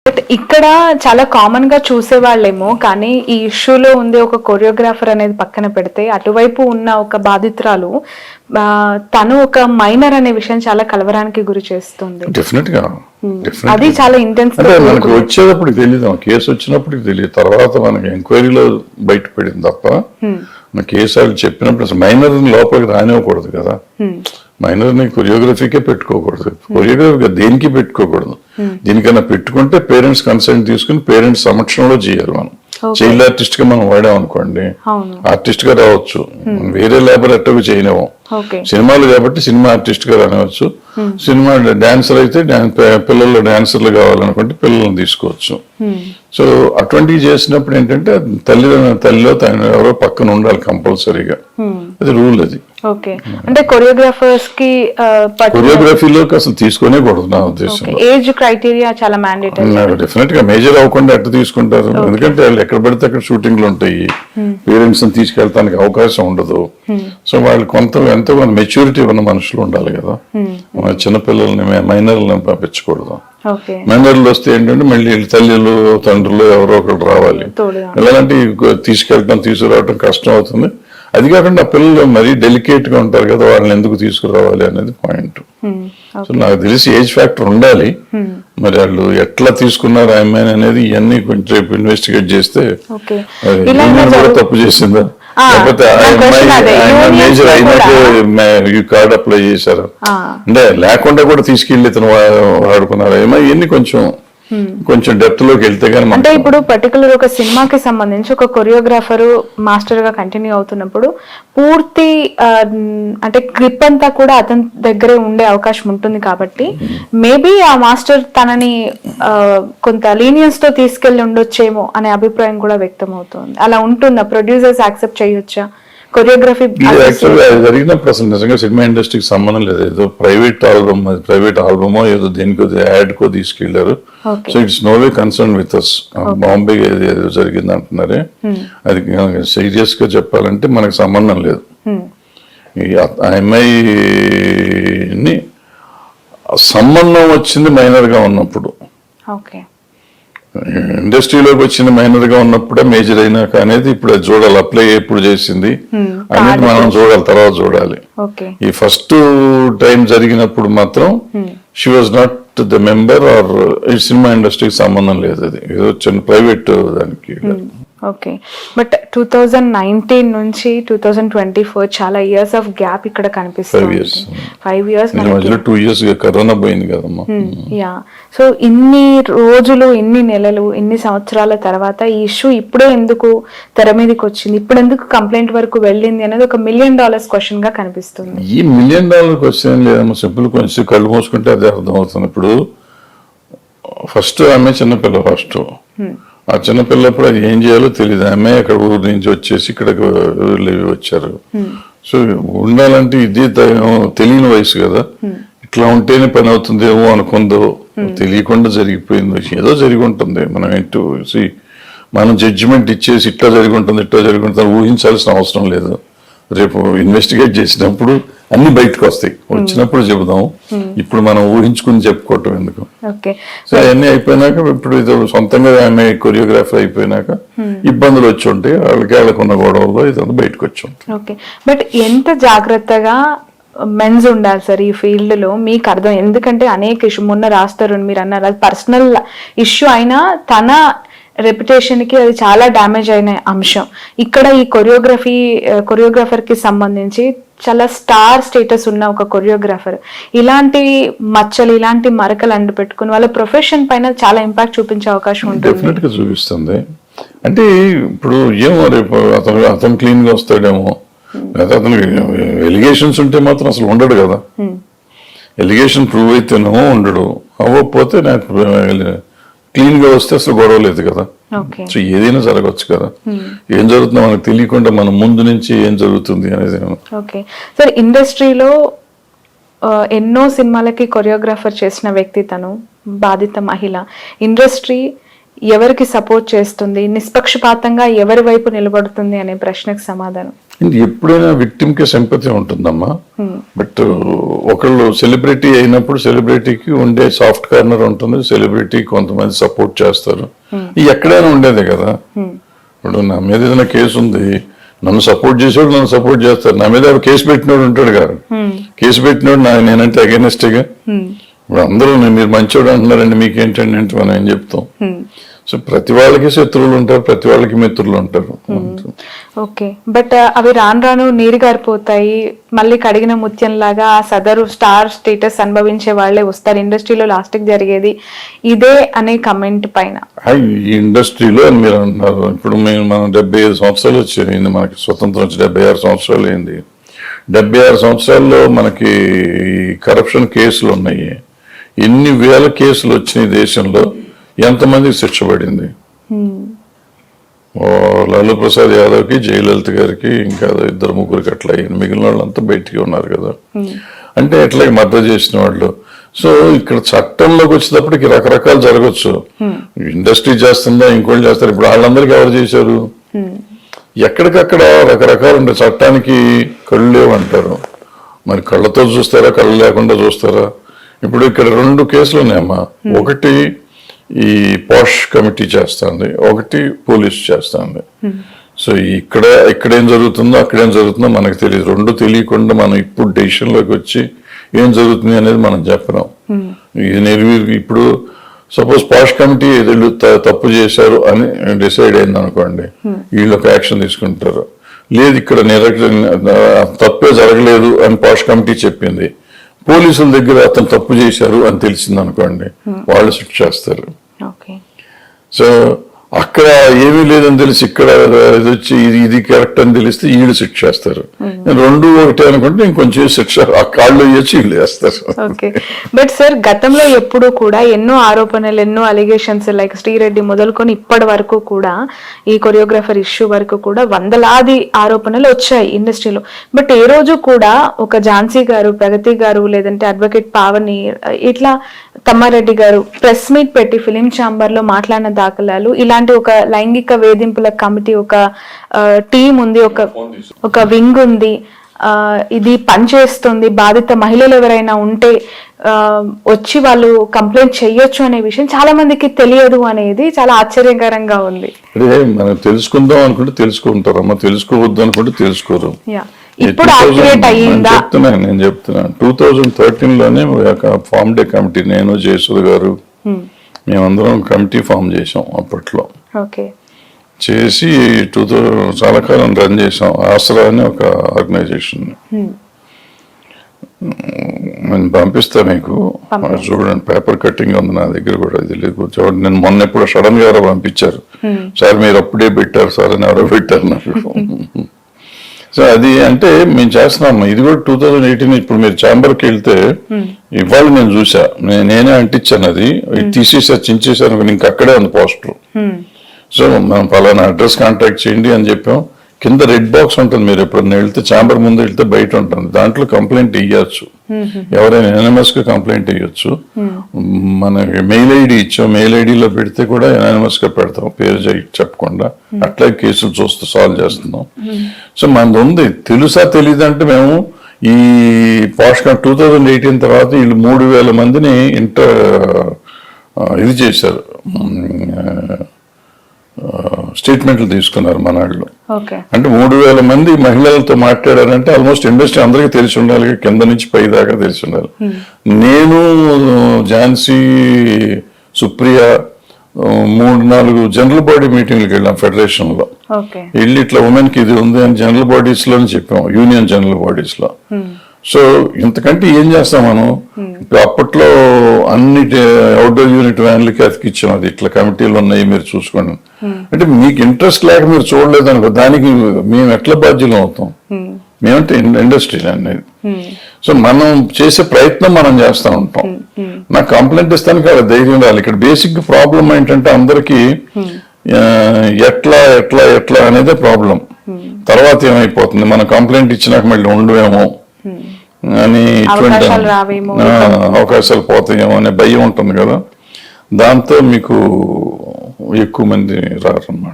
But ఇక్కడ చాలా common గా చూసేవాళ్ళేమో, కానీ ఈ ఇష్యూలో ఉంది ఒక కొరియోగ్రాఫర్ అనేది పక్కన పెడితే, అటువైపు ఉన్న ఒక బాధితురాలు తను ఒక మైనర్ అనే విషయం చాలా కలవరానికి గురి చేస్తుంది. డెఫినెట్ గా అది చాలా ఇంటెన్స్. మనకు వచ్చేటప్పుడు తెలియదు, కేసు వచ్చినప్పుడు తెలియదు, తర్వాత మనకి ఎంక్వైరీలో బయటపడింది తప్ప కేసు వాళ్ళు చెప్పినప్పుడు అసలు మైనర్ లోపలికి రానివ్వకూడదు కదా. మైనర్ ని కొరియోగ్రఫీకే పెట్టుకోకూడదు, కొరియోగ్రఫీ దేనికి పెట్టుకోకూడదు. దీనికన్నా పెట్టుకుంటే పేరెంట్స్ కన్సెంట్ తీసుకుని పేరెంట్స్ సమక్షంలో చేయాలి. మనం చైల్డ్ ఆర్టిస్ట్ గా మనం వాడాం అనుకోండి, ఆర్టిస్ట్ గా రావచ్చు, వేరే లేబర్ అట్టకు చేయనివ్వం. సినిమాలు కాబట్టి సినిమా ఆర్టిస్ట్ గా రానివచ్చు, సినిమా డాన్సర్ అయితే పిల్లలు డాన్సర్లు కావాలనుకుంటే పిల్లల్ని తీసుకోవచ్చు. సో అటువంటివి చేసినప్పుడు ఏంటంటే తల్లిలో తను ఎవరో పక్కన ఉండాలి కంపల్సరీగా, అది రూల్. అది అంటే కొరియోగ్రాఫర్స్ కి కొరియోగ్రఫీలోకి అసలు తీసుకునే కూడదు నా ఉద్దేశం. ఏజ్ క్రైటీరియా చాలా మ్యాండేటరీ. డెఫినెట్ గా మేజర్ అవ్వకుండా ఎట్లా తీసుకుంటారు, ఎందుకంటే వాళ్ళు ఎక్కడ పడితే అక్కడ షూటింగ్లు ఉంటాయి, పేరెంట్స్ ని తీసుకెళ్ళడానికి అవకాశం ఉండదు. సో వాళ్ళు ఎంతో కొంత మెచ్యూరిటీ ఉన్న మనుషులు ఉండాలి కదా. చిన్నపిల్లల్ని మైనర్లను పంపించకూడదు. మైనర్లు వస్తే ఏంటంటే మళ్ళీ తల్లిలు తండ్రులు ఎవరో ఒకరు రావాలి, ఇలాంటి తీసుకురావడం కష్టం అవుతుంది. అది కాకుండా ఆ పిల్లలు మరీ డెలికేట్ గా ఉంటారు కదా, వాళ్ళని ఎందుకు తీసుకురావాలి అనేది పాయింట్. సో నాకు తెలిసి ఏజ్ ఫ్యాక్టర్ ఉండాలి. మరి వాళ్ళు ఎట్లా తీసుకున్నారు అమ్మాయి అనేది ఇవన్నీ కొంచెం ఇన్వెస్టిగేట్ చేస్తే కూడా తప్పు చేసిందా, లేకపోతే మేజర్ అయినట్టు కార్డ్ అప్లై చేశారు అంటే లేకుండా కూడా తీసుకెళ్లి ఇతను వాడుకున్నారు ఏమో, ఇవన్నీ కొంచెం డెప్త్ లోకి వెళ్తే గానీ. అంటే ఇప్పుడు పర్టికులర్ ఒక సినిమాకి సంబంధించి ఒక కొరియోగ్రాఫర్ మాస్టర్ గా కంటిన్యూ అవుతున్నప్పుడు పూర్తి అంటే గ్రిప్ అంతా కూడా అతని దగ్గరే ఉండే అవకాశం ఉంటుంది కాబట్టి మేబీ ఆ మాస్టర్ తనని కొంత లీనియన్స్ తో తీసుకెళ్లి ఉండొచ్చేమో అనే అభిప్రాయం కూడా వ్యక్తం అవుతుంది. అలా ఉంటుందా? ప్రొడ్యూసర్స్ యాక్సెప్ట్ చేయొచ్చా కొరియోగ్రఫీ? జరిగినప్పుడు అసలు నిజంగా సినిమా ఇండస్ట్రీకి సంబంధం లేదు, ఏదో ప్రైవేట్ ఆల్బమో ఏదో దేనికో యాడ్ కో తీసుకెళ్లారు. So it's no way concern with us. Bombay ఏదో జరిగింది అంటున్నారే, అది సీరియస్ గా చెప్పాలంటే మనకు సంబంధం లేదు. ఆ అమ్మాయిని సంబంధం వచ్చింది మైనర్ గా ఉన్నప్పుడు, ఇండస్ట్రీలోకి వచ్చింది మైనర్ గా ఉన్నప్పుడే మేజర్ అయినాక అనేది ఇప్పుడు చూడాలి. అప్లై ఎప్పుడు చేసింది అనేది మనం చూడాలి, తర్వాత చూడాలి. ఈ ఫస్ట్ టైం జరిగినప్పుడు మాత్రం she was not the member or ఈ సినిమా ఇండస్ట్రీకి సంబంధం లేదు, అది ఏదో చిన్న ప్రైవేట్ దానికి. ఓకే, బట్ 2019 నుంచి 2024 చాలా ఇయర్స్ ఆఫ్ గ్యాప్ ఇక్కడ కనిపిస్తుంది. 5 years 2 years కరోనా పోయింది కదమ్మా. యా, సో ఇన్ని రోజులు, ఇన్ని నెలలు, ఇన్ని సంవత్సరాల తర్వాత ఈ ఇష్యూ ఇప్పుడే ఎందుకు తెర మీదకి వచ్చింది, ఇప్పుడు ఎందుకు కంప్లైంట్ వరకు వెళ్ళింది అనేది ఒక $1 million క్వశ్చన్ గా కనిపిస్తుంది. ఈ $1 million క్వశ్చన్ లేదమ్మా, సింపుల్ కొంచెం కళ్ళు మూసుకుంటే అదే అర్థం అవుతుంది. ఇప్పుడు ఫస్ట్ ఆమె చిన్నపిల్ల, ఫస్ట్ ఆ చిన్నపిల్లప్పుడు అది ఏం చేయాలో తెలియదు. ఆమె అక్కడ ఊరు నుంచి వచ్చేసి ఇక్కడికి వచ్చారు. సో ఉండాలంటే ఇది తెలియని వయసు కదా, ఇట్లా ఉంటేనే పని అవుతుందేమో అనుకుందో, తెలియకుండా జరిగిపోయిందో, ఏదో జరిగి ఉంటుంది. మనం జడ్జిమెంట్ ఇచ్చేసి ఇట్లా జరిగి ఉంటుంది ఊహించాల్సిన అవసరం లేదు. రేపు ఇన్వెస్టిగేట్ చేసినప్పుడు అన్ని బయటకు వస్తాయి, వచ్చినప్పుడు చెబుదాం. ఇప్పుడు మనం ఊహించుకుని చెప్పుకోవటం ఎందుకు. సో అవన్నీ అయిపోయినాక, ఇప్పుడు ఇది సొంతంగా ఆమె కొరియోగ్రాఫర్ అయిపోయినాక ఇబ్బందులు వచ్చి ఉంటాయి, వాళ్ళకున్న గొడవల్లో ఇదంతా బయటకు వచ్చి ఉంటాయి. బట్ ఎంత జాగ్రత్తగా మెన్స్ ఉండాలి సార్ ఈ ఫీల్డ్ లో, మీకు అర్థం. ఎందుకంటే అనేక ఇష్యూ మొన్న రాస్తారు, మీరు అన్నారు అది పర్సనల్ ఇష్యూ అయినా తన రెప్యుటేషన్ కి అది చాలా డ్యామేజ్ అయిన అంశం. ఇక్కడ ఈ కొరియోగ్రాఫర్ కి సంబంధించి చాలా స్టార్ స్టేటస్ ఉన్న ఒక కొరియోగ్రాఫర్ ఇలాంటి మచ్చలు, ఇలాంటి మరకలు అండు పెట్టుకుని వాళ్ళ ప్రొఫెషన్ పైన చాలా ఇంపాక్ట్ చూపించే అవకాశం ఉంటుంది. డెఫినెట్ గా చూపిస్తుంది. అంటే ఇప్పుడు ఏమో రేపు అతను క్లీన్ గా వస్తాడేమో, లేదా అతనికి ఎలిగేషన్స్ ఉంటే మాత్రం అసలు ఉండడు కదా. ఎలిగేషన్ ప్రూవ్ అయితేనేమో ఉండడు, అవ్వకపోతే నాకు క్లీన్ గా వస్తే అసలు గొడవ లేదు కదా. సో ఏదైనా జరగవచ్చు కదా, ఏం జరుగుతుందో మనకు తెలియకుండా మనం ముందు నుంచి ఏం జరుగుతుంది అనేది. ఓకే సార్, ఇండస్ట్రీలో ఎన్నో సినిమాలకి కొరియోగ్రాఫర్ చేసిన వ్యక్తి తను, బాధిత మహిళ. ఇండస్ట్రీ ఎవరికి సపోర్ట్ చేస్తుంది, నిష్పక్షపాతంగా ఎవరి వైపు నిలబడుతుంది అనే ప్రశ్నకు సమాధానం? ఎప్పుడైనా విక్టిమ్ కి సింపతి ఉంటుందమ్మా, బట్ ఒకళ్ళు సెలబ్రిటీ అయినప్పుడు సెలబ్రిటీకి ఉండే సాఫ్ట్ కార్నర్ ఉంటుంది, సెలబ్రిటీ కొంతమంది సపోర్ట్ చేస్తారు, ఇది ఎక్కడైనా ఉండేదే కదా. ఇప్పుడు నా మీద ఏదైనా కేసు ఉంది, నన్ను సపోర్ట్ చేసేవాడు నన్ను సపోర్ట్ చేస్తారు, నా మీద కేసు పెట్టినోడు ఉంటాడు కదా, కేసు పెట్టినోడు నేనంటే అగైనెస్ట్గా. ఇప్పుడు అందరూ మీరు మంచోడు అంటున్నారండి, మీకేంటండి అంటే మనం ఏం చెప్తాం. సో ప్రతి వాళ్ళకి శత్రువులు ఉంటారు, ప్రతి వాళ్ళకి మిత్రులు ఉంటారు. ఓకే, బట్ అవి రాను రాను నీరు గారిపోతాయి, మళ్ళీ కడిగిన ముత్యం లాగా ఆ సదరు స్టార్ స్టేటస్ అనుభవించే వాళ్ళే వస్తారు. ఇండస్ట్రీలో లాస్ట్ కి జరిగేది ఇదే అనే కమెంట్ పైన. ఈ ఇండస్ట్రీలో అని మీరు అంటున్నారు, ఇప్పుడు మనం 75 సంవత్సరాలు వచ్చాయి, మనకి స్వతంత్రం వచ్చి 76 సంవత్సరాలు అయింది. 76 సంవత్సరాల్లో మనకి కరప్షన్ కేసులు ఉన్నాయి, ఎన్ని వేల కేసులు వచ్చినాయి దేశంలో, ఎంతమందికి శిక్ష పడింది? లాలూ ప్రసాద్ యాదవ్కి, జయలలిత గారికి, ఇంకా 2-3 అట్లా అయ్యింది, మిగిలిన వాళ్ళంతా బయటికి ఉన్నారు కదా. అంటే ఎట్లా మద్దతు చేసిన వాళ్ళు. సో ఇక్కడ చట్టంలోకి వచ్చేటప్పటికి రకరకాలు జరగచ్చు, ఇండస్ట్రీ చేస్తుందా, ఇంకోళ్ళు చేస్తారు. ఇప్పుడు వాళ్ళందరికీ ఎవరు చేశారు? ఎక్కడికక్కడ రకరకాలు ఉంటాయి. చట్టానికి కళ్ళు లేవు అంటారు, మరి కళ్ళతో చూస్తారా, కళ్ళు లేకుండా చూస్తారా? ఇప్పుడు ఇక్కడ 2 కేసులు ఉన్నాయమ్మా, ఒకటి ఈ పాష్ కమిటీ చేస్తుంది, ఒకటి పోలీస్ చేస్తుంది. సో ఇక్కడ ఏం జరుగుతుందో అక్కడేం జరుగుతుందో మనకు తెలియదు. 2 తెలియకుండా మనం ఇప్పుడు డెసిషన్లోకి వచ్చి ఏం జరుగుతుంది అనేది మనం చెప్పలేం. ఇప్పుడు సపోజ్ పాష్ కమిటీ వీళ్ళు తప్పు చేశారు అని డిసైడ్ అయింది అనుకోండి, వీళ్ళు ఒక యాక్షన్ తీసుకుంటారు. లేదు ఇక్కడ తప్పే జరగలేదు అని పాష్ కమిటీ చెప్పింది, పోలీసుల దగ్గర అతను తప్పు చేశారు అని తెలిసింది అనుకోండి, వాళ్ళు శిక్ష చేస్తారు. సో అక్కడ ఏమీ లేదని తెలిసి ఇక్కడ ఇది వచ్చి ఇది కరెక్ట్ అని తెలిస్తే వీళ్ళు శిక్ష చేస్తారు. 2 ఒకటే అనుకుంటే ఇంకొంచెం శిక్ష కాళ్ళు వేయచ్చు, వీళ్ళు వేస్తారు. ఓకే, బట్ సార్ గతంలో ఎప్పుడు కూడా ఎన్నో ఆరోపణలు, ఎన్నో అలిగేషన్స్, లైక్ శ్రీరెడ్డి మొదలుకొని ఇప్పటి వరకు కూడా ఈ కొరియోగ్రాఫర్ ఇష్యూ వరకు కూడా వందలాది ఆరోపణలు వచ్చాయి ఇండస్ట్రీలో. బట్ ఏ రోజు కూడా ఒక ఝాన్సీ గారు, ప్రగతి గారు, లేదంటే అడ్వకేట్ పావని, ఇట్లా తమ్మారెడ్డి గారు ప్రెస్ మీట్ పెట్టి ఫిలిం ఛాంబర్ లో మాట్లాడిన దాఖలాలు, ఇలాంటి ఒక లైంగిక వేధింపుల కమిటీ, ఒక టీం ఉంది, ఒక వింగ్ ఉంది, ఇది పనిచేస్తుంది, బాధిత మహిళలు ఎవరైనా ఉంటే వచ్చి వాళ్ళు కంప్లైంట్ చెయ్యొచ్చు అనే విషయం చాలా మందికి తెలియదు అనేది చాలా ఆశ్చర్యకరంగా ఉంది. మనం తెలుసుకుందాం అనుకుంటే తెలుసుకుంటారమ్మా, తెలుసుకోవద్దు అనుకుంటే తెలుసుకోరు. ఇప్పుడు నేను చెప్తున్నాను 2013లోనే ఫామ్ డే కమిటీ, నేను జయసూర్ గారు మేమందరం కమిటీ ఫామ్ చేసాం. అప్పట్లో చేసి చాలా కాలం రన్ చేసాం. ఆసరా అని ఒక ఆర్గనైజేషన్ నేను పంపిస్తా మీకు, చూడండి. పేపర్ కట్టింగ్ ఉంది నా దగ్గర కూడా, ఇది లేదు చూడండి. నేను మొన్న ఎప్పుడు సడన్ గా ఎవరో పంపించారు, సార్ మీరు అప్పుడే పెట్టారు సార్ అని ఎవరో పెట్టారు నాకు. సో అది అంటే మేము చేస్తున్నాం. ఇది కూడా 2018. ఇప్పుడు మీరు ఛాంబర్కి వెళ్తే ఇవాళ నేను చూసా, నేనే అంటించాను, అది తీసేసా, చించేసాను, ఇంక అక్కడే ఉంది పోస్టర్. సో మనం పలానా అడ్రస్ కాంటాక్ట్ చేయండి అని చెప్పాం. కింద రెడ్ బాక్స్ ఉంటుంది, మీరు ఎప్పుడన్నా వెళ్తే ఛాంబర్ ముందు వెళ్తే బయట ఉంటుంది, దాంట్లో కంప్లైంట్ ఇవ్వచ్చు. ఎవరైనా ఎనానిమస్ గా కంప్లైంట్ ఇవ్వచ్చు. మనకి మెయిల్ ఐడి ఇచ్చాం, మెయిల్ ఐడిలో పెడితే కూడా ఎనానిమస్ గా పెడతాం, పేరు చెప్పకుండా. అట్లా కేసులు చూస్తూ సాల్వ్ చేస్తున్నాం. సో మనది ఉంది. తెలుసా తెలీదంటే మేము ఈ పాష్ 2018 తర్వాత వీళ్ళు 3,000 మందిని ఇది చేశారు, స్టేట్మెంట్లు తీసుకున్నారు మన వాళ్ళు. అంటే 3,000 మంది మహిళలతో మాట్లాడారంటే ఆల్మోస్ట్ ఇండస్ట్రీ అందరికీ తెలిసి ఉండాలి, కింద నుంచి పై దాకా తెలిసి ఉండాలి. నేను ఝాన్సీ, సుప్రియ 3-4 జనరల్ బాడీ మీటింగ్లకు వెళ్ళాం ఫెడరేషన్ లో. వెళ్ళి ఇట్లా ఉమెన్ కి ఇది ఉంది అని జనరల్ బాడీస్ లో చెప్పాం, యూనియన్ జనరల్ బాడీస్ లో. సో ఇంతకంటే ఏం చేస్తాం మనం? అప్పట్లో అన్ని అవుట్డోర్ యూనిట్ వ్యాన్లకి అతికిచ్చాం, అది ఇట్లా కమిటీలు ఉన్నాయి మీరు చూసుకోండి. అంటే మీకు ఇంట్రెస్ట్ లేక మీరు చూడలేదు అనుకో, దానికి మేము ఎట్లా బాధ్యులం అవుతాం? మేమంటే ఇండస్ట్రీ అనేది. సో మనం చేసే ప్రయత్నం మనం చేస్తూ ఉంటాం. నాకు కంప్లైంట్ ఇస్తానికి అలా ధైర్యం రాలి. ఇక్కడ బేసిక్ ప్రాబ్లం ఏంటంటే అందరికి ఎట్లా ఎట్లా ఎట్లా అనేదే ప్రాబ్లం. తర్వాత ఏమైపోతుంది, మనం కంప్లైంట్ ఇచ్చినాక మళ్ళీ ఉండవేమో అని, ఇటువంటి అవకాశాలు పోతాయేమో అనే భయం ఉంటుంది కదా, దాంతో మీకు ఎక్కువ మంది రారన్నమాట.